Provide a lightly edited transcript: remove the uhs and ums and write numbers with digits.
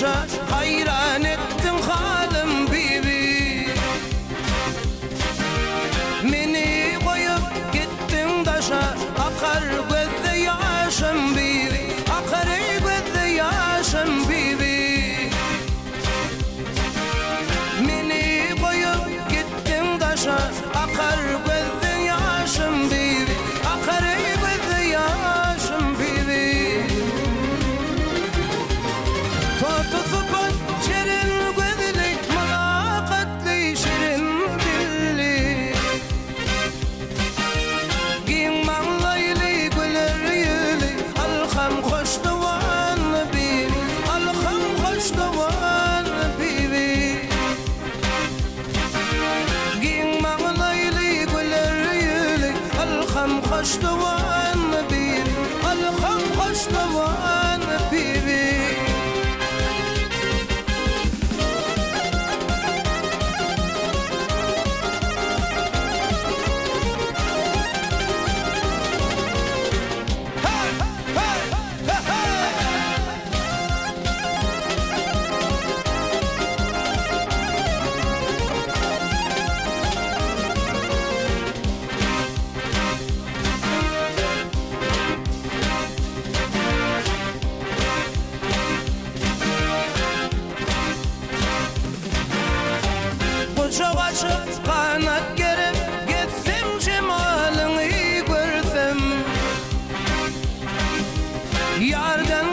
başa, hayran ettin halim bibi. Meni koyup gittin daşa, akar gözde yaşım bibi, akar gözde yaşım bibi. Meni koyup gittin daşa, akar gözde yaşım bibi, akar gözde yaşım bibi. Tortusu koç şirin gözlü, mülakatlı şirin dilli. Giyin manlaylı güler yüzlü, alham hoş duvan bibi, alham hoş duvan bibi. Giyin manlaylı güler yüzlü, alham hoş duvan bibi, alham hoş duvan bibi. Çok açık kanat gerip gitsem, cemalini görsem. Yardan